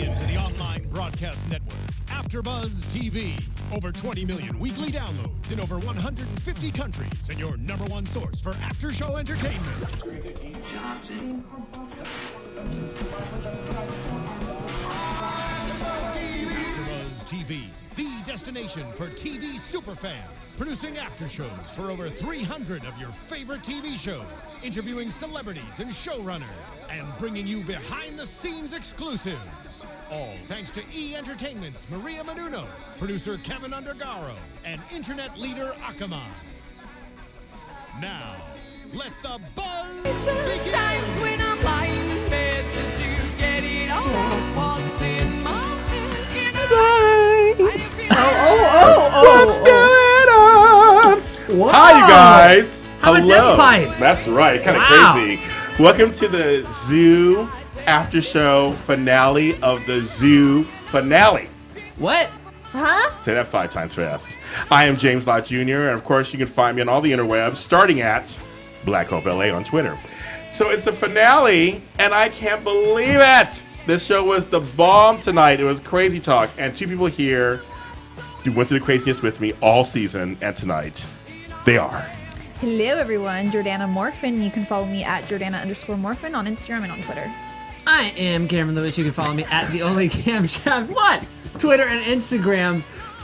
into the online broadcast network, AfterBuzz TV. Over 20 million weekly downloads in over 150 countries, and your number one source for after-show entertainment. AfterBuzz TV, the destination for TV superfans. Producing aftershows for over 300 of your favorite TV shows, interviewing celebrities and showrunners, and bringing you behind-the-scenes exclusives. All thanks to E! Entertainment's Maria Menounos, producer Kevin Undergaro, and internet leader Akamai. Now, let the buzz begin! Sometimes when I'm lying in bed just to get it off what's in my head, you know, What's going on? Whoa. Hi, you guys. How about Hello. them pipes? That's right. Kind of Wow. crazy. Welcome to the Zoo After Show finale of the Zoo finale. What? Say that 5 times fast. I am James Lott Jr., and of course, you can find me on all the interwebs, starting at Black Hope LA on Twitter. So it's the finale, and I can't believe it. This show was the bomb tonight. It was crazy talk, and 2 people here who went through the craziest with me all season, and tonight they are. Hello everyone, Jordana Morphin. You can follow me at Jordana_Morphin on Instagram and on Twitter. I am Cameron Lewis. You can follow me at the only Cam Chef. What? Twitter and Instagram.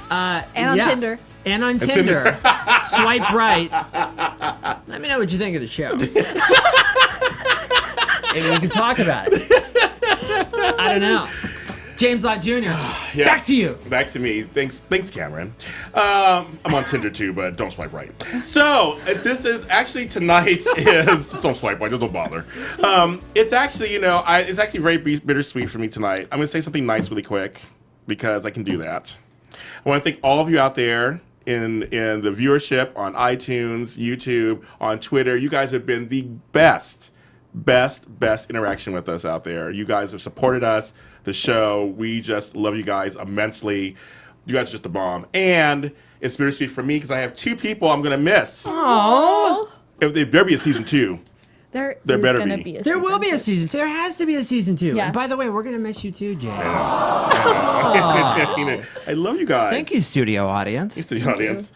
And on Tinder. And on Tinder. Swipe right. Let me know what you think of the show. Maybe we can talk about it. I don't know. James Lott Jr. Yes. Back to you. Back to me. Thanks, Cameron. I'm on Tinder too, but don't swipe right. So this is actually tonight is don't swipe right, just don't bother. It's actually it's actually very bittersweet for me tonight. I'm gonna say something nice really quick because I can do that. I want to thank all of you out there in the viewership on iTunes, YouTube, on Twitter. You guys have been the best interaction with us out there. You guys have supported us, the show. We just love you guys immensely. You guys are just a bomb. And it's bittersweet for me because I have 2 people I'm going to miss. Oh. If there better be a season 2. There better is going be. to be a There season will be a 2. season 2. There has to be a season 2. Yeah. And by the way, we're going to miss you too, James. I love you guys. Thank you, studio audience. Thanks to the audience.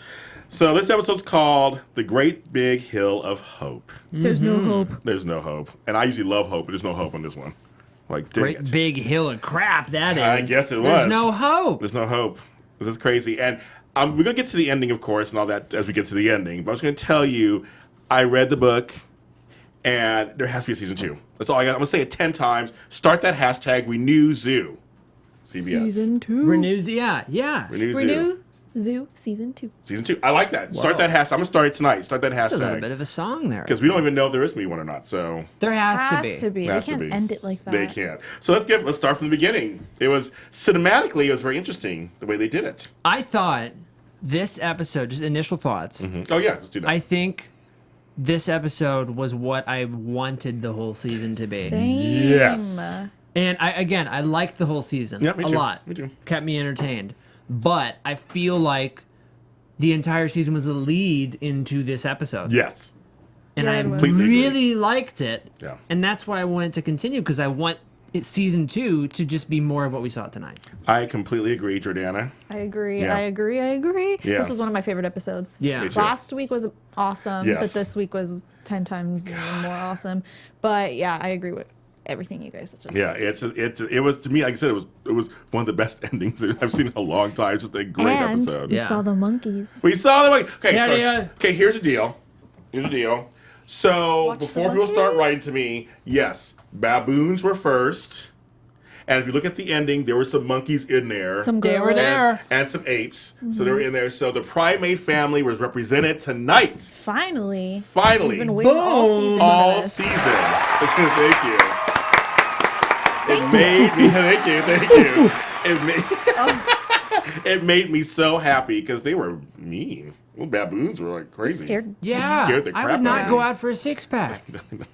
So this episode's called The Great Big Hill of Hope. There's no hope. There's no hope. And I usually love hope, but there's no hope on this one. Like, dang Great it. big hill of crap, that is. I guess it was. There's no hope. There's no hope. This is crazy. And we're going to get to the ending, of course, and all that as we get to the ending. But I was going to tell you, I read the book, and there has to be a season 2. That's all I got. I'm going to say it 10 times. Start that hashtag, Renew Zoo. CBS. Season 2. Renews, yeah. Renew Zoo. Renew Zoo Season 2. Season 2. I like that. Start Whoa. that hashtag. I'm going to start it tonight. Start that That's a little bit hashtag. of a song there. Because we don't even know if there is going to be one or not. So There has to be. They Has to can't be. end it like that. they can't. So let's start from the beginning. It was cinematically, it was very interesting the way they did it. I thought this episode, just initial thoughts, Oh, yeah. Let's do that. I think this episode was what I wanted the whole season to be. Same. Yes. And I liked the whole season Yeah, me a too. lot. Me too. Kept me entertained. But I feel like the entire season was a lead into this episode. Yes. And Yeah, I it was. Completely agree. really liked it. Yeah. And that's why I wanted to continue, because I want season 2 to just be more of what we saw tonight. I completely agree, Jordana. I agree. Yeah. I agree. Yeah. This was one of my favorite episodes. Yeah. Me too. Last week was awesome, Yes. but this week was 10 times more awesome. But yeah, I agree with everything you guys just Yeah, said. it was to me, like I said, it was one of the best endings I've seen in a long time. It's just a great And episode. we Yeah. saw the monkeys. We saw the okay. Yeah, so, yeah. Okay, here's the deal. So Watch the before people start monkeys. writing to me, yes, baboons were first, and if you look at the ending, there were some monkeys in there. Some They were gorillas. there. And some apes. So they were in there. So the primate family was represented tonight. Finally. Finally. We've been waiting all season All for this. season. Thank you. It made me thank you. It made me so happy because they were mean. Well, baboons were like crazy. Scared. Yeah. Scared the I crap would not out of go me. out for a 6-pack.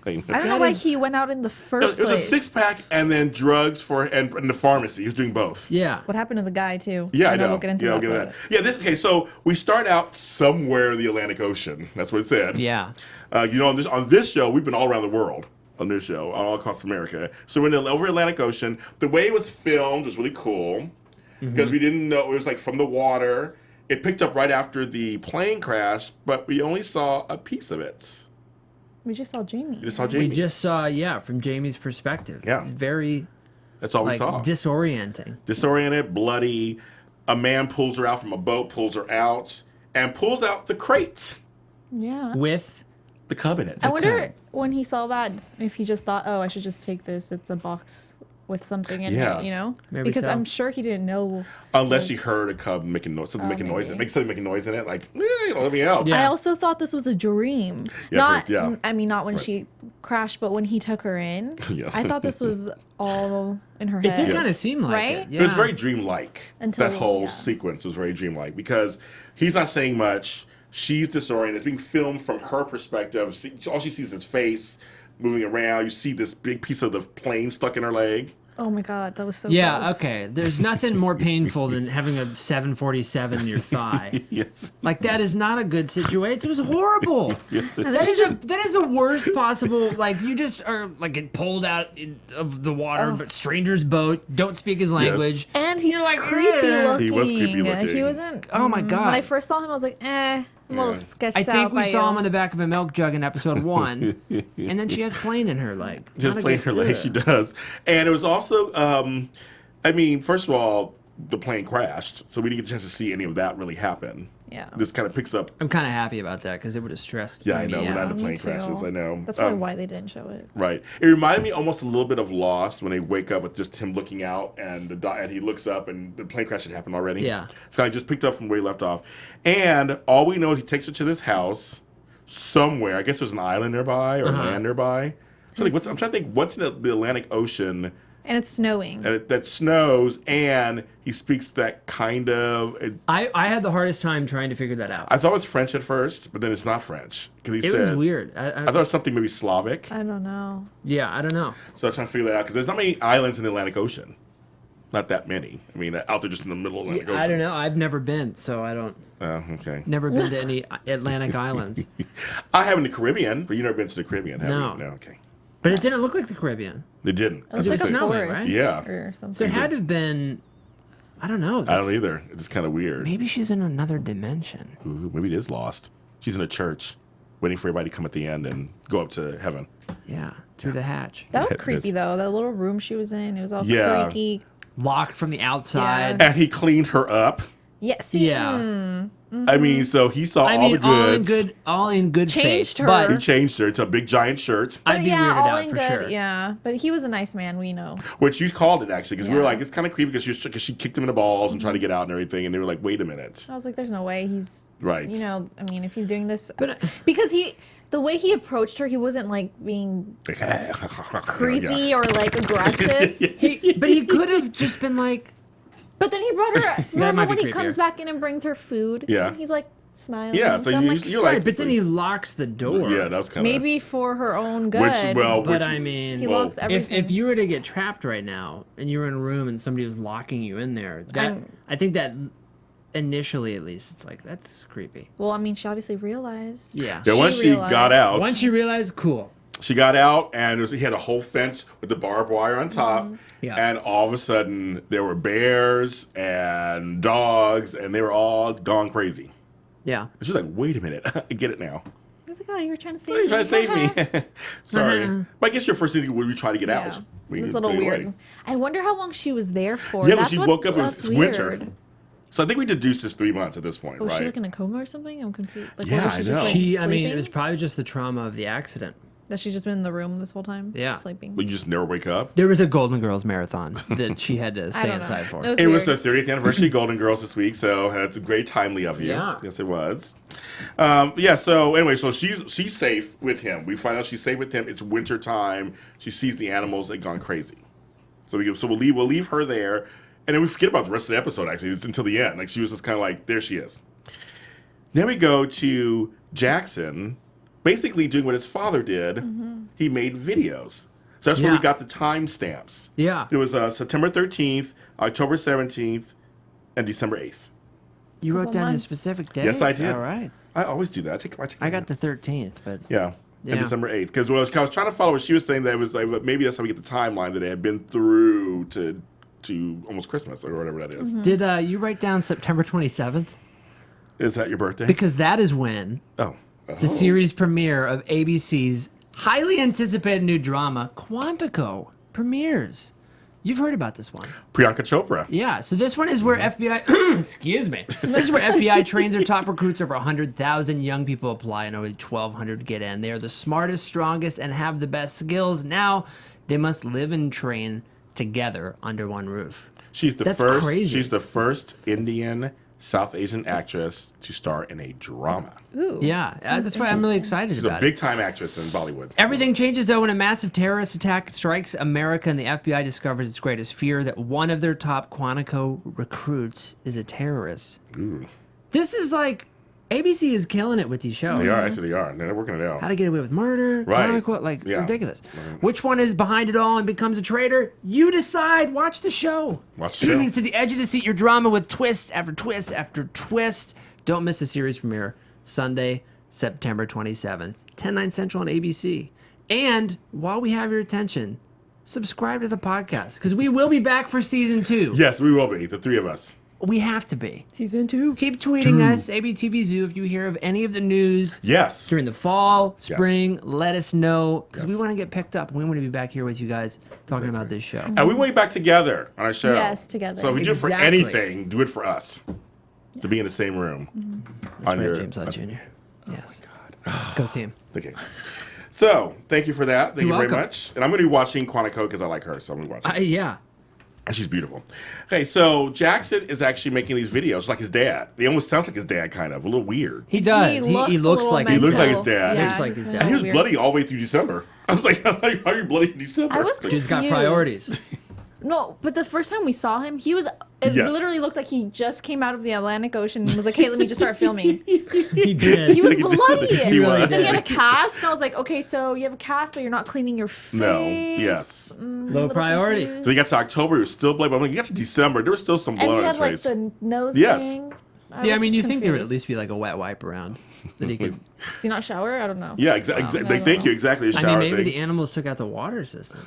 I don't know why he went out in the first It was a place. 6-pack and then drugs and the pharmacy. He was doing both. Yeah. What happened to the guy too? Yeah, I know. We'll get into yeah, that. I'll get later. that. Yeah, okay. So we start out somewhere in the Atlantic Ocean. That's what it said. Yeah. On this show, we've been all around the world. on this show all across America. So we're in the over Atlantic Ocean. The way it was filmed was really cool because we didn't know it was like from the water. It picked up right after the plane crash, but we only saw a piece of it. We just saw Jamie. You just saw Jamie. We just saw, from Jamie's perspective. Yeah. Very, That's all we like, saw. disorienting. Disoriented, bloody. A man pulls her out from a boat, pulls her out, and pulls out the crate, Yeah. With, the cub in it. I wonder when he saw that if he just thought, oh, I should just take this. It's a box with something in Yeah. it, you know? Maybe Because so. I'm sure he didn't know. Unless you heard a cub making noise, something making noise, maybe. make something making noise in it, like, let me out. Yeah. I also thought this was a dream. Yeah, Not, first, yeah. I mean, not when she crashed, but when he took her in. Yes. I thought this was all in her it head. did Yes. kind of seem like Right? it. It was Yeah. very dreamlike. Until- That whole yeah. sequence was very dreamlike because he's not saying much. She's disoriented. It's being filmed from her perspective. All she sees is his face moving around. You see this big piece of the plane stuck in her leg. Oh my god, that was so Yeah, gross. okay. There's nothing more painful than having a 747 in your thigh. Yes. Like, that is not a good situation. It was horrible. Yes. That is the worst possible. Like, you just are like get pulled out of the water, but stranger's boat. Don't speak his language. And he's You're like, creepy "Eh." looking. He was creepy looking. He wasn't. Oh my God. When I first saw him, I was like, I'm a little Yeah. sketched I out. think we by saw you. him on the back of a milk jug in episode 1, and then she has plane in her leg. Just Not a playing good- her leg, she does. And it was also, I mean, first of all, the plane crashed, so we didn't get a chance to see any of that really happen. Yeah. This kind of picks up. I'm kind of happy about that because it would have stressed Yeah, I me know. We're not out. into Me plane too. crashes. I know. That's probably why they didn't show it. Right. It reminded me almost a little bit of Lost when they wake up with just him looking out and and he looks up and the plane crash had happened already. Yeah. It's kind of just picked up from where he left off. And all we know is he takes her to this house somewhere. I guess there's an island nearby or land nearby. I'm trying to think what's in the Atlantic Ocean And it's snowing. and that snows and he speaks that kind of. I had the hardest time trying to figure that out. I thought it was French at first, but then it's not French because he It said was weird. I thought it was something maybe Slavic. I don't know. Yeah, I don't know. So I was trying to figure that out because there's not many islands in the Atlantic Ocean. Not that many. I mean, out there just in the middle of the Atlantic Ocean. I don't know. I've never been, so I don't. Okay. Never been to any Atlantic islands. I have in the Caribbean, but you've never been to the Caribbean, have No. you? No, okay. But it didn't look like the Caribbean. They didn't. It was It like was a snowing, forest. right? Yeah. Or something. So it had to have been. I don't know. I don't either. It's kind of weird. Maybe she's in another dimension. Ooh, maybe it is lost. She's in a church, waiting for everybody to come at the end and go up to heaven. Yeah, through the hatch. That was It creepy is. though. That little room she was in, it was all Yeah. creaky. Locked from the outside. And he cleaned her up. Yes. Yeah. I mean, so he saw I all mean, the goods. all in good Changed faith. her. But He changed her to a big giant shirt, I'd be weirded all out in for good. sure. Yeah, but he was a nice man. We know. which you called it actually, because we were Yeah. like, it's kind of creepy because she kicked him in the balls and tried to get out and everything, and they were like, wait a minute. I was like, "There's no way he's Right. You know, I mean, if he's doing this, But because the way he approached her, he wasn't like being creepy Yeah. or like aggressive. but he could have just been like, But then he brought her. Remember might be when he comes creepier. back in and brings her food? Yeah. And he's like smiling. Yeah, so I'm you- like, you're like- right, but then he locks the door. Yeah, that was kind of maybe for her own good. But I mean, he well, locks if everything. you were to get trapped right now and you were in a room and somebody was locking you in there, that I think that initially at least it's like that's creepy. Well, I mean, she obviously realized. Yeah. Yeah, once she realized. got out, Once you realize, cool. she got out, and he had a whole fence with the barbed wire on top. Yeah. And all of a sudden, there were bears and dogs, and they were all gone crazy. Yeah. And she's like, wait a minute, I get it now. He was like, "Oh, you were trying to save Are you me." trying to save me? Sorry. But I guess your first thing would be try to get out. Yeah. I mean, It's a little anyway. weird. I wonder how long she was there for. Yeah, when That's she what- woke up, that's it's winter. weird. So I think we deduced this 3 months at this point, Was right? she like in a coma or something? I'm confused. Like, Yeah, was she I just, know. like, She, I mean, sleeping? it was probably just the trauma of the accident. that she's just been in the room this whole time. Yeah. sleeping. But you just never wake up. There was a Golden Girls marathon that she had to I stay don't know. inside for. It It was the weird. 30th anniversary of Golden Girls this week, so that's great timely of you. Yeah. Yes, it was. Yeah. So anyway, so she's safe with him. We find out she's safe with him. It's winter time. She sees the animals. They've gone crazy. So we'll leave her there, and then we forget about the rest of the episode. Actually, it's until the end. Like she was just kind of like, there she is. Then we go to Jackson, basically doing what his father did. He made videos. So that's where we Yeah. got the timestamps. Yeah. It was September 13th, October 17th, and December 8th. You wrote Couple down the months. specific days? Yes, I did. All right. I always do that. I take I got the 13th, but yeah. Yeah. December 8th. Because I was trying to follow what she was saying, that it was like, maybe that's how we get the timeline that it had been through to almost Christmas or whatever that is. Did you write down September 27th? Is that your birthday? Because that is when the series premiere of ABC's highly anticipated new drama, Quantico, premieres. You've heard about this one. Priyanka Chopra. Yeah, so this one is where FBI, excuse me, this is where FBI trains their top recruits. Over 100,000 young people apply and only 1,200 get in. They are the smartest, strongest, and have the best skills. Now they must live and train together under one roof. That's crazy. She's the first Indian South Asian actress to star in a drama. Ooh. Yeah, that's why I'm really excited She's about a big-time actress in Bollywood. Everything changes, though, when a massive terrorist attack strikes America and the FBI discovers its greatest fear, that one of their top Quantico recruits is a terrorist. Ooh. This is like, ABC is killing it with these shows. They are, actually, they are. They're working it out. How to Get Away with Murder, Right. Quantico, Yeah. ridiculous. Which one is behind it all and becomes a traitor? You decide. Watch the show. Watch the show. It's to the edge of the seat, your drama with twist after twist after twist. Don't miss the series premiere, Sunday, September 27th, 10/9 Central on ABC. And while we have your attention, subscribe to the podcast, because we will be back for season 2. Yes, we will be, the three of us. We have to be. Season 2. Keep tweeting us, ABTV Zoo, if you hear of any of the news Yes. during the fall, spring. Let us know, because we want to get picked up. We want to be back here with you guys talking about this show. And we want you back together on our show. Yes, together. So if we do it for Exactly. anything, do it for us. To be in the same room. That's on right, your, James Lott Jr. Yes. Go team. the game. So, thank you for that. Thank You're you very welcome. much. And I'm going to be watching Quantico because I like her, so I'm going to watch it. Yeah. And she's beautiful. Okay, so Jackson is actually making these videos like his dad. He almost sounds like his dad, kind of. A little weird. He does. He a looks little like He looks like his mental. dad. Yeah, Looks like he's his kinda dad. And he was weird. bloody all the way through December. I was like, how are you bloody in December? I was Dude's got confused. priorities. No, but the first time we saw him, it Yes. literally looked like he just came out of the Atlantic Ocean and was like, hey, let me just start filming. He did. He was He did. bloody. He was. Then he had a cast, and I was like, okay, so you have a cast, but you're not cleaning your face. No, yes. Low priority. So he got to October, he was still bloody. But when he got to December, there was still some And blood he on had his like face. the nose Yes. thing. Yeah, I mean, you think there would at confused. least be like a wet wipe around that he could. Does he not shower? I don't know. Yeah, exactly. I don't Thank know. you. Exactly. The I shower mean, maybe thing. the animals took out the water system.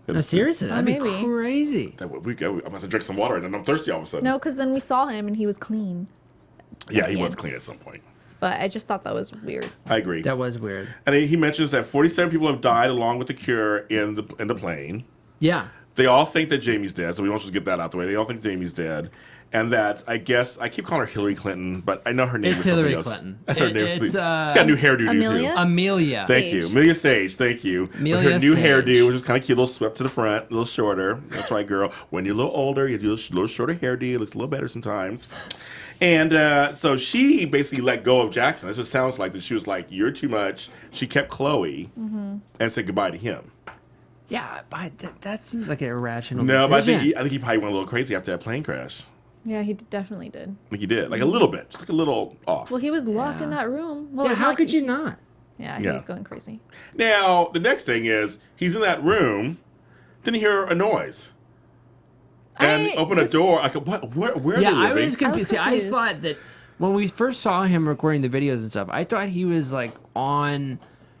No, seriously, that'd be maybe. crazy. I must have drank some water and I'm thirsty all of a sudden. No, because then we saw him and he was clean. Yeah, he was Yeah. clean at some point. But I just thought that was weird. I agree. That was weird. And he mentions that 47 people have died along with the cure in the plane. Yeah. They all think that Jamie's dead, so we want to get that out the way. They all think Jamie's dead. And that, I guess, I keep calling her Hillary Clinton, but I know her name It's is something Hillary else. Clinton. Her name It's, she's got a new hairdo, Amelia? too. Amelia. Thank you. Sage. Amelia Sage, thank you. With Amelia her new Sage. hairdo, which is kind of cute, a little swept to the front, a little shorter. That's right, girl. When you're a little older, you do a little shorter hairdo. It looks a little better sometimes. And so she basically let go of Jackson. That's what it sounds like. That she was like, you're too much. She kept Chloe and said goodbye to him. Yeah, but that seems like an irrational No, but I decision. think he probably went a little crazy after that plane crash. Yeah, he definitely did. I think he did. Like a little bit. Just like a little off. Well, he was locked in that room. Well, Yeah, how like, could you not? Yeah, he Yeah. was going crazy. Now, the next thing is, he's in that room, then he hear a noise. And I open a just- door. Like, what? Where are Yeah, they I living? was confused. See, I confused. thought that when we first saw him recording the videos and stuff, I thought he was like on.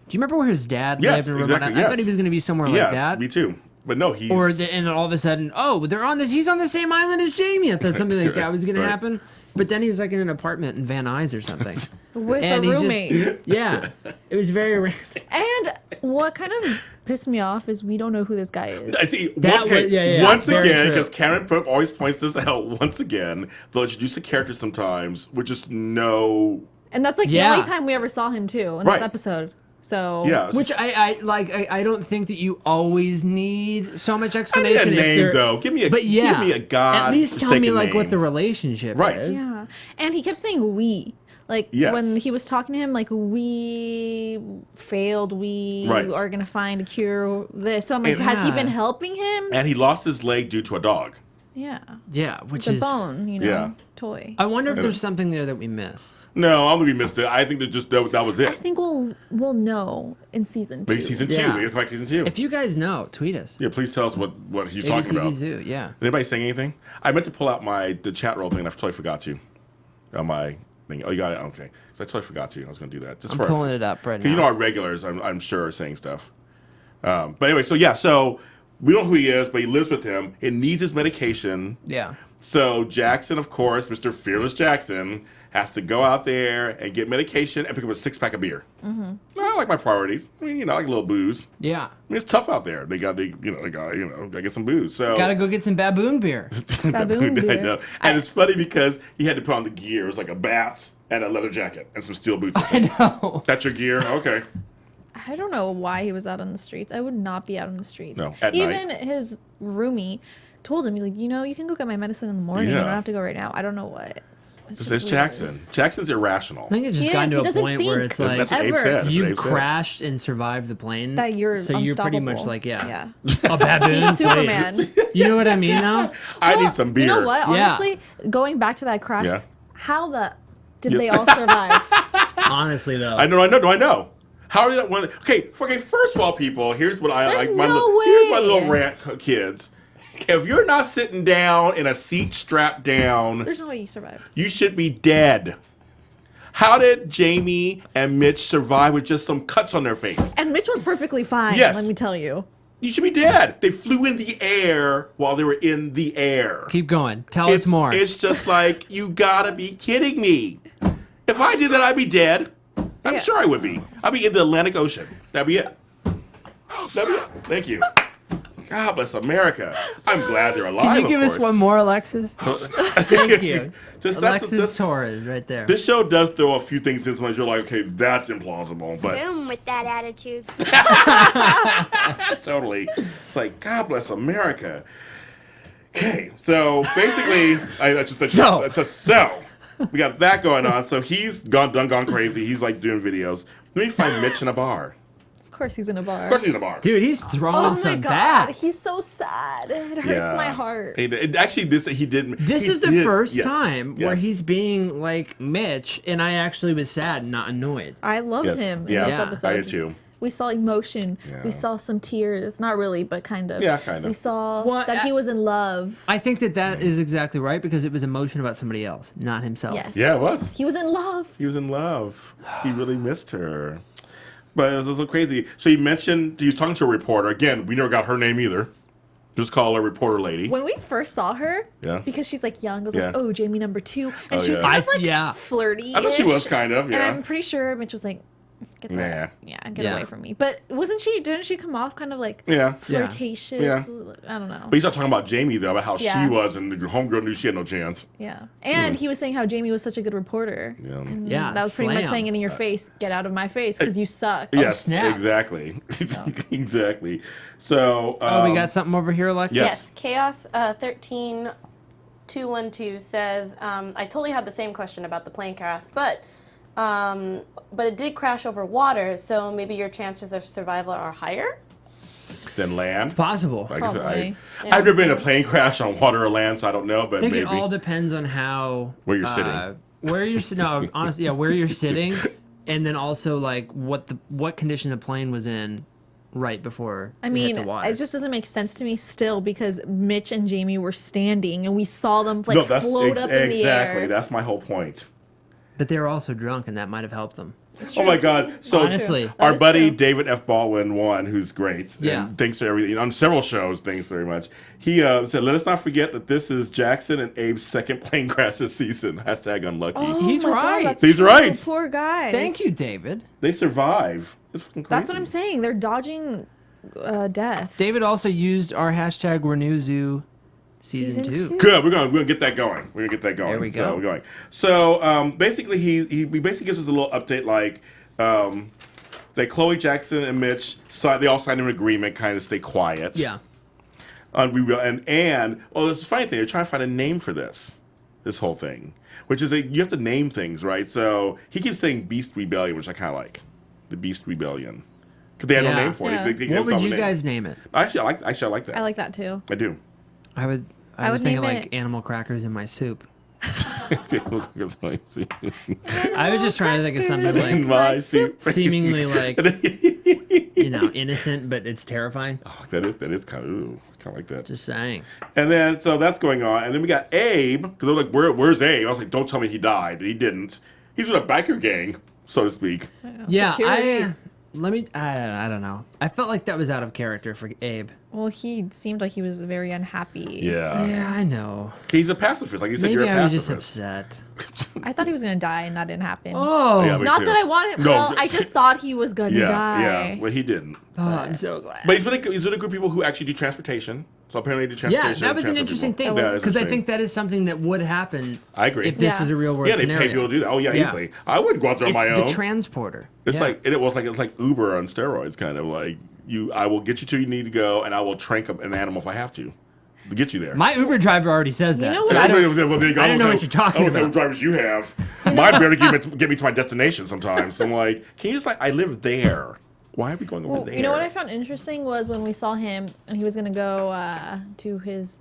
Do you remember where his dad Yes, lived? exactly, I yes. thought he was going to be somewhere Yes, like that. me too. But no, he's... And then all of a sudden, oh, they're on this. He's on the same island as Jamie. I thought something like that was going Right. to happen. But then he's like in an apartment in Van Nuys or something. With And a he just- roommate. Yeah, it was very random. And what kind of pissed me off is we don't know who this guy is. I see. That Okay, was- yeah, once very again, true. because Karen Pope always points this out. Once again, they'll introduce a character sometimes with just no. And that's like Yeah. the only time we ever saw him too in Right. this episode. So Yeah, it's Which just- I like. I don't think that you always need so much I need explanation. a if name they're- though. Give me a. But yeah, Give me a god. At least tell me forsaken like what name. the relationship Right. is. yeah, and he kept saying "we." Like Yes. when he was talking to him, like we failed, we Right. are gonna find a cure. This, so I'm like, And- has he Yeah. been helping him? And he lost his leg due to a dog. Yeah, Yeah, which the is. bone, you know, Yeah. toy. I wonder if there's something there that we missed. No, I don't think we missed it. I think that just that was I it. think we'll know in season 2. Maybe season 2. Yeah. Maybe come back season 2. If you guys know, tweet us. Yeah, please tell us what he's talking ABTV about. Zoo, yeah. Anybody saying anything? I meant to pull out the chat roll thing and I totally forgot to. On my thing. Oh, you got it? Okay. So I totally forgot to. I was going to do that. Just I'm for pulling it up right now. You know our regulars, I'm sure, are saying stuff. But anyway, so yeah, so we don't know who he is, but he lives with him. It needs his medication. Yeah. So Jackson, of course, Mr. Fearless Jackson, has to go out there and get medication and pick up a 6-pack of beer. Mm-hmm. I like my priorities. I mean, I like a little booze. Yeah. I mean, it's tough out there. They got to get some booze. So Gotta go get some baboon beer. Baboon I beer. know. And it's funny because he had to put on the gear. It was like a bat and a leather jacket and some steel boots. I know. That's your gear? Okay. I don't know why he was out on the streets. I would not be out on the streets. No, at Even night. his roomie told him, he's like, you can go get my medicine in the morning. Yeah. You don't have to go right now. I don't know what. This is Jackson. Jackson's irrational. I think it's just He gotten is. to He a doesn't point where think. it's like That's what Abe ever. said. That's what you Abe said. crashed and survived the plane. That you're so you're pretty much unstoppable. like, yeah. Yeah. A baboon. He's Superman. please. You know what I mean now? I need some beer. You know what? Yeah. Honestly, going back to that crash, Yeah. how did they all survive? Honestly, though. I know. How are you that one? Okay, first of all, people, here's what I There's like. no Here's my way. little rant, kids. If you're not sitting down in a seat strapped down, There's no way you survived. you should be dead. How did Jamie and Mitch survive with just some cuts on their face? And Mitch was perfectly fine, Yes. let me tell you. You should be dead. They flew in the air while they were in the air. Keep going. Tell us more. It's just like, you gotta be kidding me. If I did that, I'd be dead. I'm Yeah. sure I would be. I'd be in the Atlantic Ocean. That'd be it. That'd be it. Thank you. God bless America. I'm glad they're alive. Can you give of us course. one more, Alexis? Thank you. Alexis Torres, right there. This show does throw a few things in, sometimes you're like, okay, that's implausible, but Boom with that attitude. totally. It's like, God bless America. Okay, so basically, we got that going on. So he's gone crazy. He's like doing videos. Then we find Mitch in a bar. Of course he's in a bar. Of course he's in a bar. Dude, he's throwing Oh my some god, back. he's so sad. It hurts my heart. Actually, this This is the first yes, time where yes. he's being like Mitch, and I actually was sad, not annoyed. I loved Yes. him in Yeah, this Yeah. episode. I did too. We saw emotion. Yeah. We saw some tears. Not really, but kind of. Yeah, kind of. We saw Well, that he was in love. I think that is exactly right because it was emotion about somebody else, not himself. Yes. Yeah, it was. He was in love. He was in love. He really missed her. But it was so crazy. So he mentioned he was talking to a reporter. Again, we never got her name either. Just call her reporter lady. When we first saw her, Yeah. because she's like young, I was Yeah. like, oh, Jamie number 2. And Oh, she was yeah. kind of like Yeah. flirty. I thought she was kind of, And yeah. I'm pretty sure Mitch was like, get that. Nah. Yeah, get Yeah. away from me. But didn't she come off kind of like Yeah. flirtatious? Yeah. I don't know. But he's not talking about Jamie, though, about how Yeah. she was, and the homegirl knew she had no chance. Yeah. And he was saying how Jamie was such a good reporter. Yeah. And Yeah, that was pretty much slam. saying it in your face, get out of my face, because you suck. Yes, snap. exactly. Exactly. So, Oh, we got something over here, Alexis? Yes. Chaos 13212 says, I totally had the same question about the plane crash, but it did crash over water, so maybe your chances of survival are higher? then land. Possible. Like I said, Probably. I've never been in a plane crash on water or land, so I don't know, but I think maybe. it all depends on how Where you're sitting. Where you're sitting. No, honestly, yeah, where you're sitting, and then also like what condition the plane was in right before I it mean, hit the water. it just doesn't make sense to me still because Mitch and Jamie were standing and we saw them like No, that's float up in the exactly. air. That's my whole point. But they were also drunk, and that might have helped them. Oh my God! So Honestly. That our is buddy true. David F. Baldwin won, who's great. Yeah. And thanks for everything on several shows. Thanks very much. He said, "Let us not forget that this is Jackson and Abe's second plane crash this season." Hashtag unlucky. Oh He's my God, right. that's He's true. right. Poor guys. Thank you, David. They survive. It's fucking crazy. That's what I'm saying. They're dodging death. David also used our hashtag Renew season Season 2. two. Good. We're gonna get that going. We're gonna get that going. There we So go. we're going. So basically, he basically gives us a little update, like that Chloe Jackson and Mitch they all signed an agreement, kind of stay quiet. Yeah. And well, this is a funny thing. They're trying to find a name for this whole thing, which is you have to name things, right? So he keeps saying Beast Rebellion, which I kind of like, the Beast Rebellion, because they had no Yeah. name for it. Yeah. They didn't What come would up you with a name. guys name it? Actually, I like that. I like that too. I do. I was would thinking name like it- animal crackers in my soup. It's like, see. I was just trying to think of something In like my soup. seemingly like innocent, but it's terrifying. Oh, that is kind of like that. Just saying. And then so that's going on, and then we got Abe because they're like, where's Abe? I was like, don't tell me he died. He didn't. He's with a biker gang, so to speak. Yeah, Security. I don't know. I felt like that was out of character for Abe. Well, he seemed like he was very unhappy. Yeah. Yeah, I know. He's a pacifist. Like you said, Maybe you're a I was just pacifist. upset. I thought he was gonna die, and that didn't happen. Oh, Yeah, me Not too. that I wanted. No, Well, I just thought he was gonna Yeah, die. yeah. Well, he didn't. I'm so glad. But he's with a group of people who actually do transportation. So apparently they do Yeah, transportation. that was an transport interesting people. thing Yeah, that's because I interesting. think that is something that would happen. I agree. If this Yeah. was a real world Yeah, they scenario. pay people to do that. Oh yeah, Yeah. easily. I wouldn't go out there on It's my own. the transporter. It's Yeah. like it was like Uber on steroids, kind of like you. I will get you to where you need to go, and I will trank up an animal if I have to get you there. My Uber driver already says that. know so what? I don't, Well, there you go. I don't know know what you're talking I don't know what about. drivers you have. Mine barely get me to my destination sometimes. I'm like, can you just I live there. Why are we going over Well, there? you know what I found interesting was when we saw him and he was gonna go to his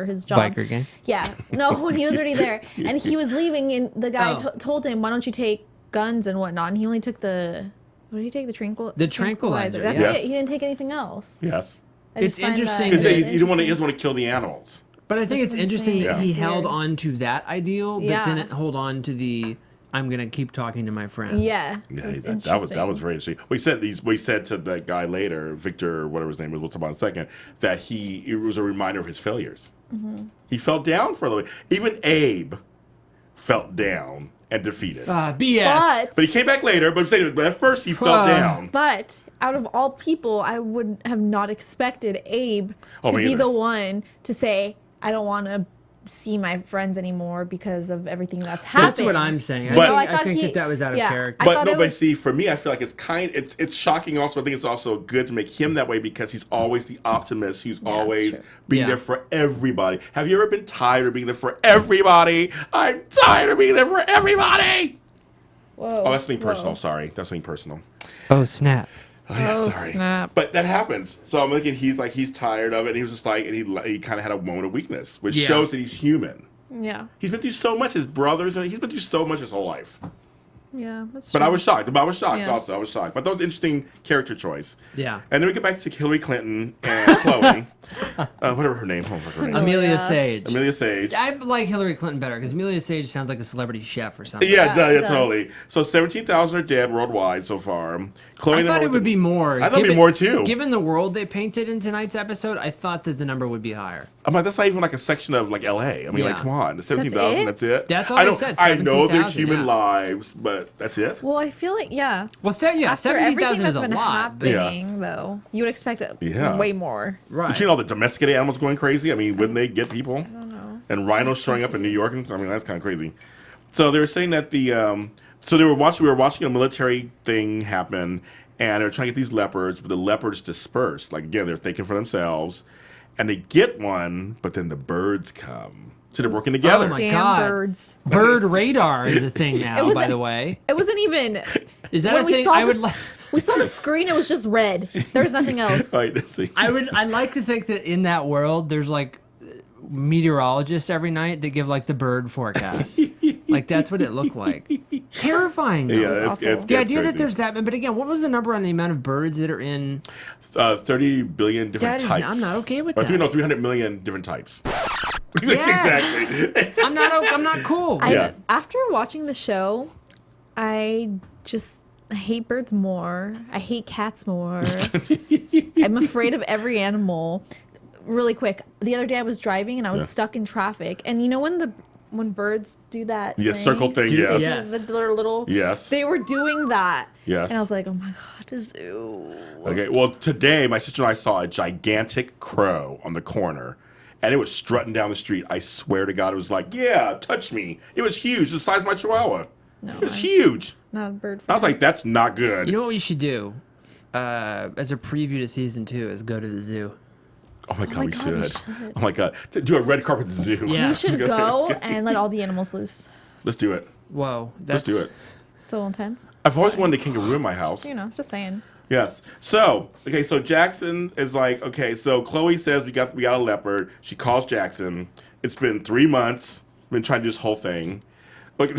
his job. Biker gang. Yeah. No, when he was already there and he was leaving, and the guy Oh. told him, "Why don't you take guns and whatnot?" And he only took the. What did he take? The tranquilizer, That's yeah. it. He didn't take anything else. Yes. I It's just find interesting Because that- he doesn't want to kill the animals. But I think That's it's interesting insane. that he Yeah. held Weird. on to that ideal, but Yeah. didn't hold on to the I'm gonna keep talking to my friends. Yeah. Yeah, It's that was interesting. very interesting. We said to that guy later, Victor, whatever his name is, we'll talk about in a second, that it was a reminder of his failures. Mm-hmm. He felt down for a little bit. Even Abe felt down and defeated. BS. But he came back later. But at first he felt down. But out of all people, I would have not expected Abe Oh, to me be either. the one to say, "I don't want to see my friends anymore because of everything that's happened." That's what I'm saying. But- I think that was out of character. I But thought no, it but was- see, for me, I feel like it's shocking. Also, I think it's also good to make him that way because he's always the optimist. He's always true. being Yeah. there for everybody. Have you ever been tired of being there for everybody? I'm tired of being there for everybody. Whoa. Oh, that's something whoa. personal. Sorry, that's something personal. Oh snap! Oh, yeah, Oh, sorry. snap. But that happens. So I'm looking. He's tired of it. And he was just like, and he kind of had a moment of weakness, which Yeah. shows that he's human. Yeah. He's been through so much. His brothers, and he's been through so much his whole life. Yeah. That's But true. I was shocked. Yeah. Also. I was shocked. But that was an interesting character choice. Yeah. And then we get back to Hillary Clinton and Chloe. Whatever her name. Oh, her name. Amelia Sage. Amelia Sage. I like Hillary Clinton better because Amelia Sage sounds like a celebrity chef or something. Yeah, Yeah, it yeah, does. totally. So 17,000 are dead worldwide so far. Chloe I and thought the- it would be more. I thought it'd be more too. Given the world they painted in tonight's episode, I thought that the number would be higher. I'm like, that's not even like a section of like LA. I mean, like, Yeah. come on, 17,000. it? That's it. That's all I they know- said, I know they're 17,000, human yeah. lives, but that's it. Well, I feel like, yeah. Well, yeah, After everything 17,000 that's is a been lot. But happening, though, you would expect Yeah. way more. right. Between all the domesticated animals going crazy, I mean, wouldn't they get people? I don't know. And rhinos showing up in New York, and I mean, that's kind of crazy. So they were saying that we were watching a military thing happen, and they were trying to get these leopards, but the leopards dispersed. Like again, they're thinking for themselves, and they get one, but then the birds come. So they're working together. Oh my Damn God. birds. Bird radar is a thing now, was by a- the way. It wasn't even. Is that when a we thing? saw I would. the, Li- we saw the screen. It was just red. There was nothing else. Right, let's see. I'd like to think that in that world, there's like meteorologists every night that give like the bird forecast. Like that's what it looked like. Terrifying. Though. Yeah, was it's awful. it's The it's idea that crazy. there's that, but again, what was the number on the amount of birds that are in? 30 billion different That is- types. I'm not okay with Or that. 300 million different types. Yes. Exactly. I'm not cool. Yeah. After watching the show, I hate birds more. I hate cats more. I'm afraid of every animal. Really quick, the other day I was driving and I was Yeah. stuck in traffic. And you know when birds do that Yeah, circle thing, Dude, yes. yes. The little. Yes. They were doing that. Yes. And I was like, oh my god, a zoo. Okay, well, today my sister and I saw a gigantic crow on the corner, and it was strutting down the street. I swear to God, it was like, yeah, touch me. It was huge, the size of my chihuahua. No, It was huge. not a bird. I was like, that's not good. You know what we should do? As a preview to season 2 is go to the zoo. oh my God, my we God, we should. should. Oh my God, to do a red carpet at the zoo. Yeah. We should go and let all the animals loose. Let's do it. Whoa, Let's that's do it. It's a little intense. I've always wanted a kangaroo in my house. Just saying. Yes. So, okay, so Jackson is like, okay, so Chloe says we got a leopard. She calls Jackson. It's been 3 months. Been trying to do this whole thing. Okay.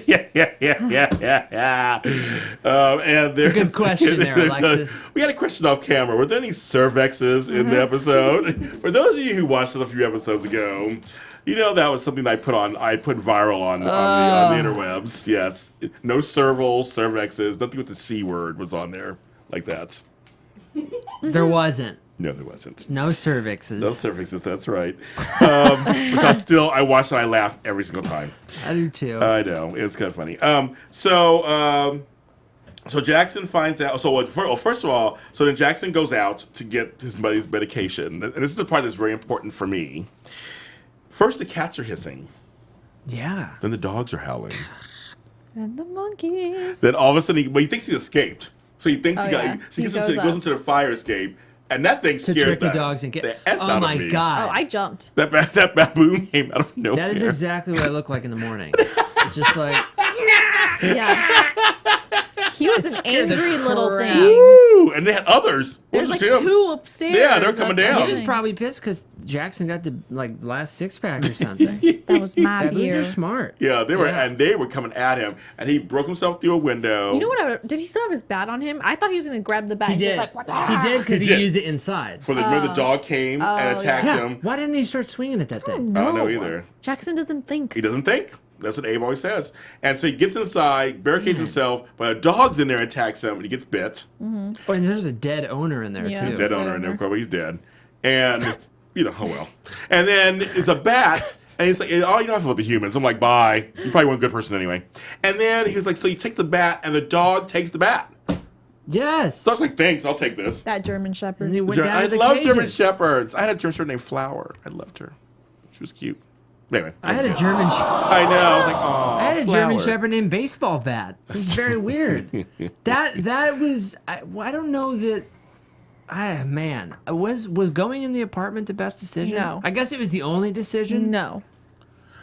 yeah. And there's a good question there, Alexis. We had a question off camera. Were there any cervexes in the episode? For those of you who watched it a few episodes ago, You know that was something I put viral on the interwebs. Yes, no servals, cervixes, nothing with the C word was on there like that. There wasn't. No, there wasn't. No cervixes. No cervixes. That's right. Which I watch and I laugh every single time. I do too. I know it was kind of funny. So Jackson finds out. First of all, so then Jackson goes out to get his buddy's medication, and this is the part that's very important for me. First, the cats are hissing. Yeah. Then the dogs are howling. And the monkeys. Then all of a sudden, he thinks he escaped. So he thinks Oh, yeah. he He goes goes into the fire escape, and that thing To scared trick the the dogs and get. the S Oh out my of me. god. Oh, I jumped. That baboon came out of nowhere. That is exactly what I look like in the morning. It's just like Yeah. He was an scared the angry little crap. thing. Woo! And they had others. There's Wasn't like just him. two upstairs. Yeah, they're coming down. he was probably pissed because Jackson got the last 6-pack or something. That was mad Baboons here. are smart. Yeah, they were, Yeah. and they were coming at him, and he broke himself through a window. You know what? Did he still have his bat on him? I thought he was gonna grab the bat. He and did. Just like, He did because He he did. used it inside. For the dog came and attacked Yeah. him. Why didn't he start swinging at that thing? I don't know either. Jackson doesn't think. He doesn't think. That's what Abe always says. And so he gets inside, barricades himself, but a dog's in there and attacks him, and he gets bit. Oh, and there's a dead owner in there Yeah. too. Dead Dead owner in there, but he's dead. And, oh well. And then it's a bat, and he's like, oh, you don't have to with the humans. I'm like, bye. You probably weren't a good person anyway. And then he was like, so you take the bat, and the dog takes the bat. Yes. So I was like, thanks, I'll take this. That German Shepherd. And he went down I to the love cages. German Shepherds. I had a German Shepherd named Flower. I loved her. She was cute. Anyway. I had a German. I know. I was like, oh. I had a German Shepherd named Baseball Bat. It was very weird. that was. I don't know that. Man, was going in the apartment the best decision? No. I guess it was the only decision. No.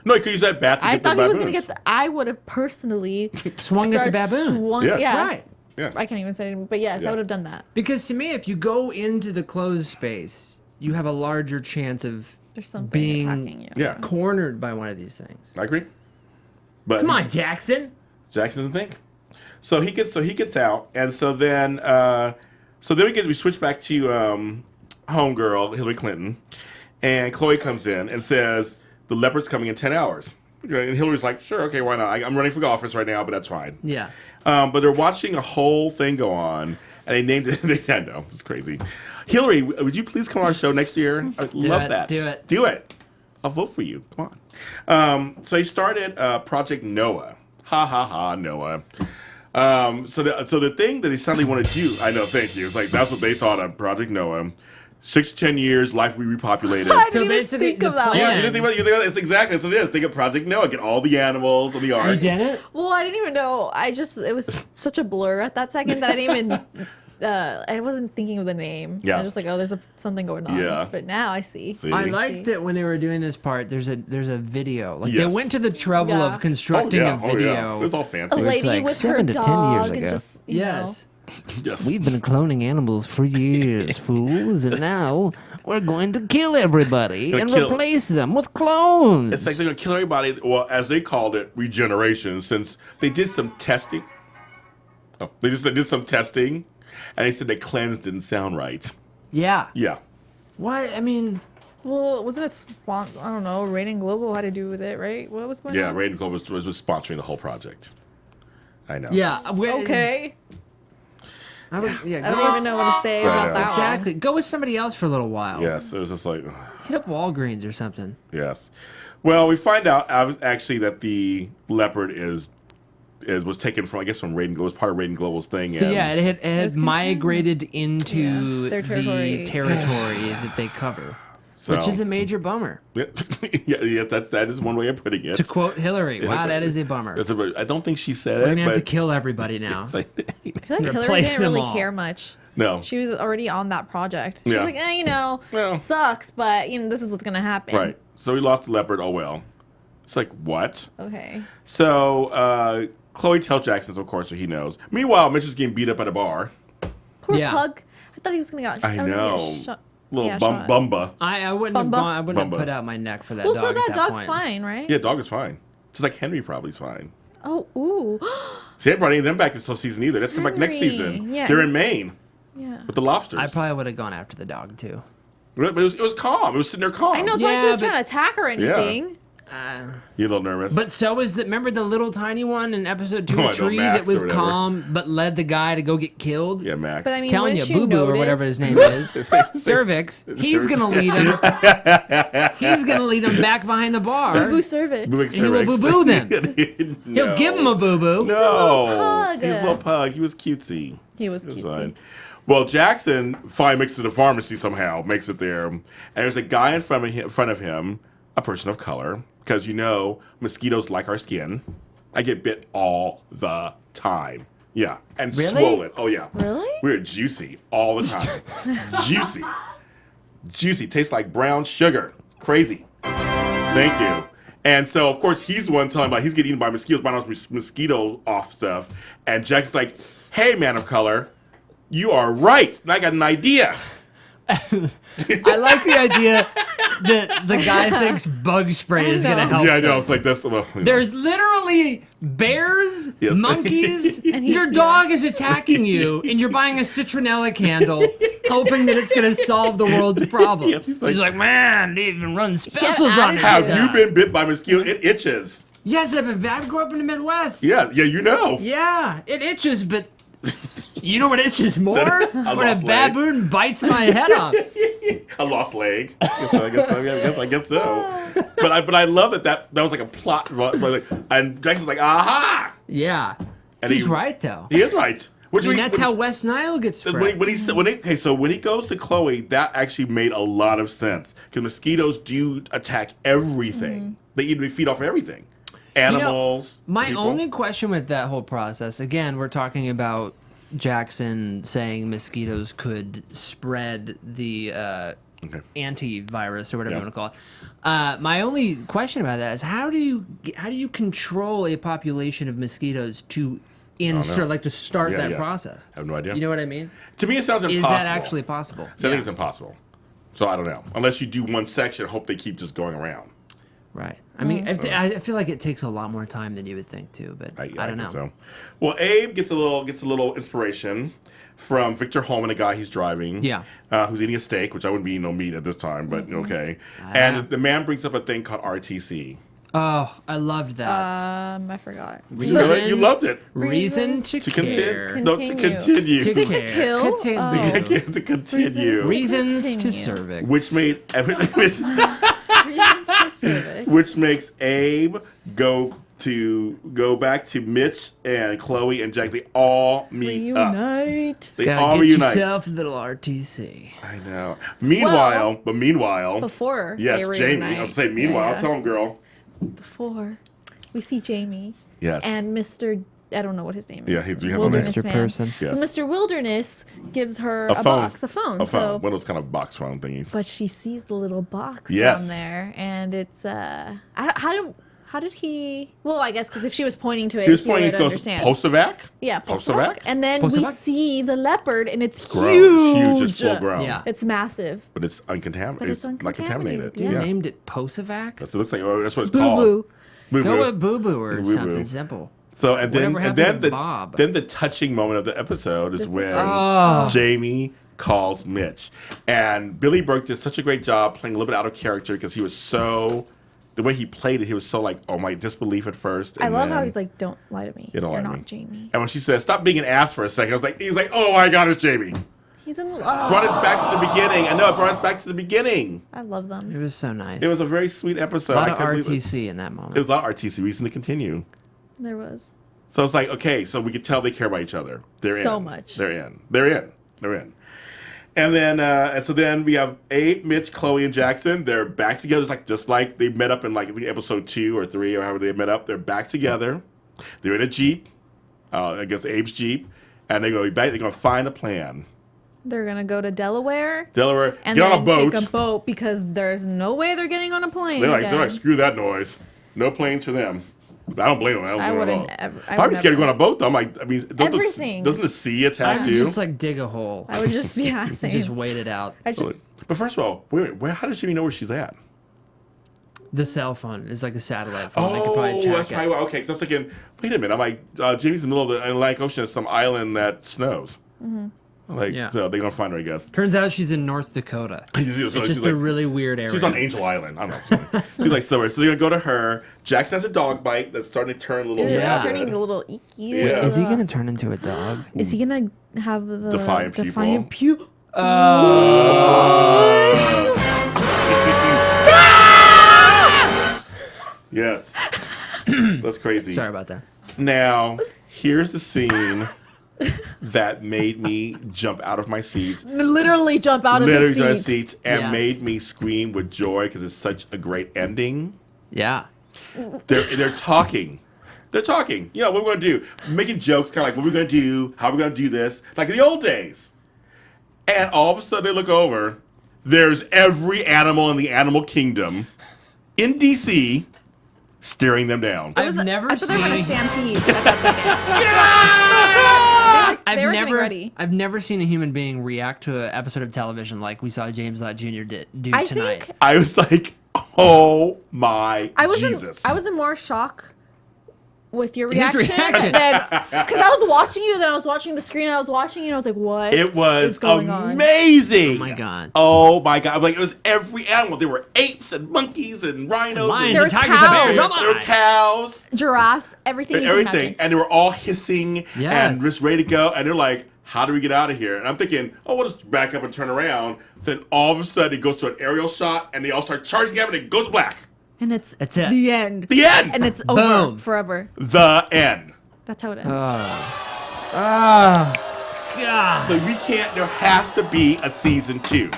No, you could use that bat to I get the thought he was gonna baboons. get the. I would have personally Swung at the baboon. Yes. Yes. Yeah. I can't even say it, but yes, Yeah. I would have done that. Because to me, if you go into the closed space, you have a larger chance of There's something being attacking you. Yeah, cornered by one of these things. I agree. But Come on, Jackson. Jackson doesn't think. So he gets out, and so then we switch back to homegirl Hillary Clinton, and Chloe comes in and says the leopard's coming in 10 hours. Okay, and Hillary's like, sure, okay, why not? I'm running for office right now, but that's fine. Yeah. But they're watching a whole thing go on, and they named it. I know, it's crazy. Hillary, would you please come on our show next year? I'd love it, that. do it. Do it. I'll vote for you. Come on. So he started Project Noah. Ha ha ha, Noah. So the thing that they suddenly want to do, I know, thank you. It's like that's what they thought of Project Noah. 6 to 10 years, life will be repopulated. I So didn't even basically, think the of that plan- Yeah, you didn't think about it. It's exactly as it is. Think of Project Noah. Get all the animals on the You ark. didn't? Well, I didn't even know. It was such a blur at that second that I didn't even. I wasn't thinking of the name. Yeah. I was just like, oh, there's something going on. Yeah. But now I see. See? I liked that when they were doing this part. There's a video. Like Yes. they went to the trouble Yeah. of constructing a Oh, video. yeah. It was all fancy. A lady like with her 7 to 10 years dog and ago. just you Yes. Yes. We've been cloning animals for years, fools, and now we're going to kill everybody Gonna and kill- replace them with clones. It's like they're gonna kill everybody. Well, as they called it, regeneration. Since they did some testing. Oh, they did some testing, and they said the cleanse didn't sound right. Yeah. Yeah. Why? I mean, Well, wasn't it? I don't know. Rating Global had to do with it, right? What was going Yeah. on? Raiden Global was sponsoring the whole project. I know. yeah. Okay. I would, yeah. I don't even know what to say Right about now. that Exactly. Go with somebody else for a little while. Yes. It was just like. Hit up Walgreens or something. Yes. Well, we find out actually that the leopard was taken from Raiden Global, was part of Raiden Global's thing. So and yeah, it had was migrated into Their territory. the territory that they cover, so, which is a major bummer. yeah, that is one way of putting it. To quote Hillary, wow, that is a bummer. I don't think she said We're it, gonna have to but kill everybody now. I feel like Hillary Replace didn't them really all. care much. no. She was already on that project. She was Yeah. like, Well. it sucks, but this is what's gonna happen. Right. So we lost the leopard. Oh well. It's like what? Okay. So Chloe tells Jackson, of course, so he knows. Meanwhile, Mitch is getting beat up at a bar. Poor Yeah. Pug. I thought he was gonna get. I was gonna know. get shot. Little Yeah, shot. bumba. I wouldn't have Bumba. gone. I wouldn't Bumba. have put out my neck for that Well, dog. so at that that dog's point. fine, right? Yeah, dog is fine. Just like Henry probably is fine. Oh, ooh. See, they brought them back this whole season either. Let's come back next Henry. season. Yeah, They're in he's- Maine Yeah. with the lobsters. I probably would have gone after the dog too. But it was calm. It was sitting there calm. I know it's Yeah, like he was but- trying to attack or anything. You a little nervous? But so is that. Remember the little tiny one in episode 2 Oh, I or know, 3 Max that was or whatever. calm, but led the guy to go get killed. yeah, Max. But I mean, Telling you, wouldn't Boo Boo or whatever notice- his name is, His name is- Cervix. He's gonna lead him. He's gonna lead him back behind the bar. Boo cervix. Boo And he will boo-boo them. He'll give him a boo boo. No. pug. He was a little pug. He was cutesy. He was It was cutesy. fine. Well, Jackson finally makes it to the pharmacy somehow, makes it there. And there's a guy in front of him, a person of color, because mosquitoes like our skin. I get bit all the time. Yeah. And Really? swollen. Oh, yeah. Really? We're juicy all the time. Juicy. Juicy. Tastes like brown sugar. It's crazy. Thank you. And so, of course, he's the one telling about he's getting eaten by mosquitoes, buying all this mosquito off stuff. And Jackson's like, hey, man of color, you are right. And I got an idea. I like the idea that the guy thinks bug spray is gonna help. Yeah, I know. them. It's like this. Well, There's literally bears, Yes. monkeys. Your dog is attacking you, and you're buying a citronella candle, hoping that it's gonna solve the world's problems. Yes, he's he's like- like, man, they even run specials on this have stuff." you been bit by mosquito? It itches. Yes, I've been bad. I grew up in the Midwest. Yeah, you know. Yeah, it itches, but you know what itches more? When a lost leg. baboon bites my head off. A lost leg. I guess so. But I love that was like a plot. And Jackson's like, aha! Yeah. And He's right, though. He is right. Which I mean, means that's how West Nile gets spread. when he goes to Chloe, that actually made a lot of sense because mosquitoes do attack everything. They feed off everything, animals. My people. only question with that whole process, again, we're talking about Jackson saying mosquitoes could spread the antivirus or whatever Yeah. you want to call it. My only question about that is how do you control a population of mosquitoes to start Yeah, that yeah. process? I have no idea. You know what I mean? To me, it sounds Is impossible. that actually possible? So I Yeah. think it's impossible. So I don't know. Unless you do one section, hope they keep just going around. Right. I mean, I feel like it takes a lot more time than you would think too, but I don't know. guess So. Well, Abe gets a little inspiration from Victor Holman, a guy he's driving. Yeah. Who's eating a steak, which I wouldn't be eating no meat at this time, but okay. Ah. And the man brings up a thing called RTC. Oh, I loved that. I forgot. Really? You loved it. Reason to To care. continue. No, to continue. To To care. kill? Continue. To continue. Reasons to Continue. cervix. Which made Reasons to cervix. which makes Abe go back to Mitch and Chloe and Jack. They all meet up. Reunite. They Gotta all get reunite. yourself a little RTC. I know. Meanwhile, Before yes, they Jamie. reunite. I was saying meanwhile. Yeah. Tell him, girl. Before we see Jamie Yes. and Mr. I don't know what his name is. Yeah, we have a Wilderness Mr. Man. Person. Yes. But Mr. Wilderness gives her A a phone. box, a phone. A phone. So, One of those kind of box phone thingies. but she sees the little box Yes. on there, and it's how did he? Well, I guess because if she was pointing to it, He was he pointing. would He goes, understand. Postovac? Yeah, Postovac? And then Postovac? we see the leopard, and it's Grown. huge. It's full grown. Yeah. It's massive. But it's uncontaminated. But it's Not contaminated. uncontaminated, You yeah. named it Posavac? That's what it looks like. Oh, that's what it's Boo called. boo. Boo Go boo. with Boo Boo or Boo-boo. something simple. So and then Whatever and happened then to the Bob? then the touching moment of the episode is This is when Oh. Jamie calls Mitch, and Billy Burke did such a great job playing a little bit out of character because he was so the way he played it, he was so like, oh my disbelief at first. I and love how then- he's like, "Don't lie to me. You don't You're lie to not me." Jamie." And when she said, "Stop being an ass for a second," he's like, "Oh my God, it's Jamie." He's in love. Brought us back to the beginning. I know it brought us back to the beginning. I love them. It was so nice. It was a very sweet episode. a lot I of couldn't believe it. RTC in that moment. It was a lot of RTC reason to continue. There was. So it's like, okay, so we could tell they care about each other. They're in. So much. They're in. They're in. They're in. And then, and so then we have Abe, Mitch, Chloe, and Jackson. They're back together, just like they met up in like episode 2 or 3 or however they met up. They're back together. They're in a Jeep, I guess Abe's Jeep, and they're going to be back. They're going to find a plan. They're gonna go to Delaware Delaware, and get then on a boat. take a boat because there's no way they're getting on a plane. They're like, again. screw that noise. No planes for them. I don't blame them. I don't I blame them wouldn't at all. ever. I I'd be would scared to never. go on a boat though. I'm like, I mean, Everything. doesn't the sea attack I'd you? just like dig a hole. I would just Just same. wait it out. I just But first of all, wait, how does Jimmy know where she's at? The cell phone is like a satellite phone. They could probably Oh, track that's it. probably why. Okay, so I'm thinking, wait a minute. I'm like, Jamie's in the middle of the Atlantic Ocean. There's some island that snows. Like, Yeah. so they're gonna find her, I guess. Turns out she's in North Dakota. It's It's just a really weird area. She's on Angel Island. I don't know. She's like somewhere. So they're gonna go to her. Jackson has a dog bite that's starting to turn a little. Yeah. It's turning a little icky. Yeah. Is he gonna turn into a dog? Is he gonna have the Defiant defiant pupil. Yes. That's crazy. Sorry about that. Now, here's the scene that made me jump out of my seat. Literally jump out Literally of out of his seat. seats and Yes. made me scream with joy because it's such a great ending. Yeah. They're talking. They're talking. You know, what we're going to do. Making jokes, kind of like what we're going to do, how we're going to do this. Like in the old days. And all of a sudden they look over. There's every animal in the animal kingdom in D.C. staring them down. I've never I thought they were gonna seen. stampede at that second. They were getting ready. I've never seen a human being react to an episode of television like we saw James Lott Jr. do I tonight. think I was like, oh my I was Jesus. I was in more shock with your His reaction reaction. because I was watching you, then I was watching the screen, and I was watching you, and I was like, "What? It was is going on?" amazing. Oh my God. Oh my God. Like, it was every animal. There were apes and monkeys and rhinos Lions There and was and tigers and bears. cows. Oh there were my. cows. Giraffes, everything, you can Everything. imagine. And they were all hissing Yes. and just ready to go. And they're like, how do we get out of here? And I'm thinking, oh, we'll just back up and turn around. Then all of a sudden it goes to an aerial shot and they all start charging at it and it goes black. And it's That's it. the end. The end. And it's over Boom. forever. The end. That's how it ends. God. So we can't, there has to be a season 2.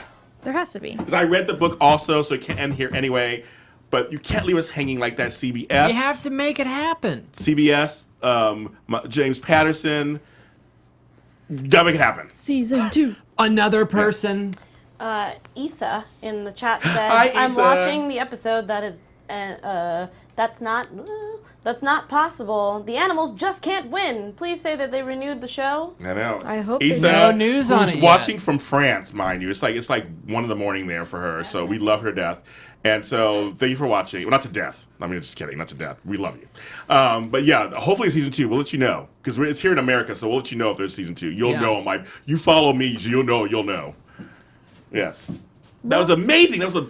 There has to be. Because I read the book also, so it can't end here anyway. But you can't leave us hanging like that. CBS. You have to make it happen. CBS, James Patterson. Gotta make it happen. Season 2. Another person. Issa in the chat said, Hi, "I'm Issa. watching the episode. That's not possible. The animals just can't win. Please say that they renewed the show." I know. I hope they Issa, do. No news on who's it yet. watching from France, mind you. It's like 1 a.m. there for her. So we love her to death. And so thank you for watching. Well, not to death. I mean, just kidding. Not to death. We love you. But yeah, hopefully season 2. We'll let you know because it's here in America. So we'll let you know if there's season 2. You'll Yeah. know. You follow me, so you'll know. You'll know. Yes. That was amazing. That was the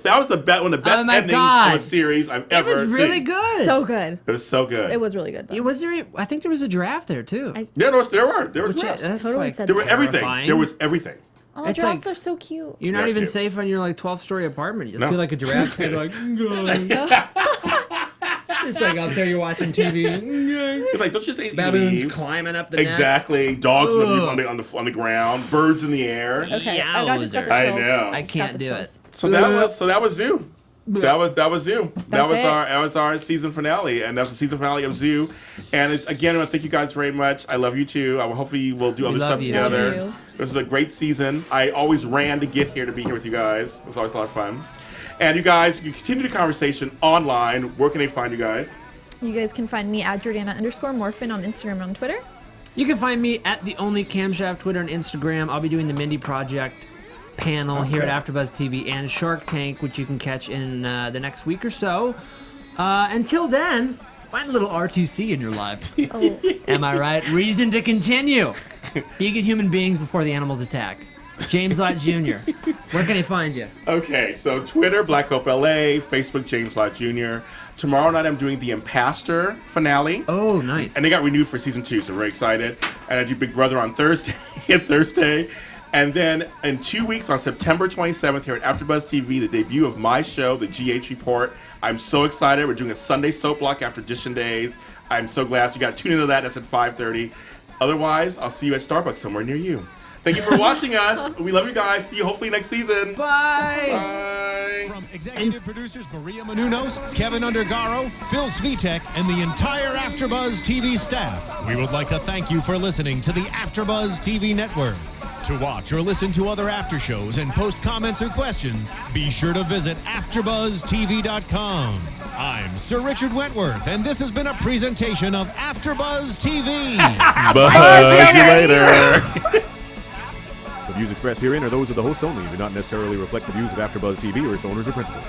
one of the best my endings God. of a series I've It ever was seen. really good. So good. It was so good. It was really good. Though. Was there? I think there was a giraffe there too. Yeah, there were Which drafts. that's Totally like said There were everything. terrifying. There was everything. Oh, It's giraffes like- are so cute. You're not They're even cute. safe on your like 12-story apartment. You No. feel like a giraffe head like. It's like out there you're watching TV. It's like, don't you say Baboons leaves? climbing up the neck. Exactly. Dogs Ugh. on the ground. Birds in the air. Okay, I got just got the Yowzers. I chills. know. I Got can't the do chills. it. So that was Zoo. That was Zoo. That That's was our season finale, and that was the season finale of Zoo. And it's, again, I want to thank you guys very much. I love you too. Hopefully we'll do other love stuff you. together. Love you. This was a great season. I always ran to get here to be here with you guys. It was always a lot of fun. And you guys, you continue the conversation online. Where can they find you guys? You guys can find me at Jordana_Morphin on Instagram and on Twitter. You can find me at the Only Camshaft Twitter and Instagram. I'll be doing the Mindy Project panel here at AfterBuzz TV and Shark Tank, which you can catch in the next week or so. Until then, find a little R2C in your life. Oh, Am I right? Reason to continue. Be good human beings before the animals attack. James Lott Jr. Where can I find you? Okay, so Twitter, Black Hope LA, Facebook, James Lott Jr. Tomorrow night I'm doing the Impastor finale. Oh, nice. And they got renewed for season 2, so we're very excited. And I do Big Brother on Thursday. And then in 2 weeks on September 27th here at AfterBuzz TV, the debut of my show, The GH Report. I'm so excited. We're doing a Sunday soap block after Audition Days. I'm so glad. So you got to tune into that. That's at 5:30. Otherwise, I'll see you at Starbucks somewhere near you. Thank you for watching us. We love you guys. See you hopefully next season. Bye. Bye. From executive producers Maria Menounos, Kevin Undergaro, Phil Svitek, and the entire AfterBuzz TV staff, we would like to thank you for listening to the AfterBuzz TV network. To watch or listen to other after shows and post comments or questions, be sure to visit AfterBuzzTV.com. I'm Sir Richard Wentworth, and this has been a presentation of AfterBuzz TV. Bye. See you later. The views expressed herein are those of the hosts only and do not necessarily reflect the views of AfterBuzz TV or its owners or principals.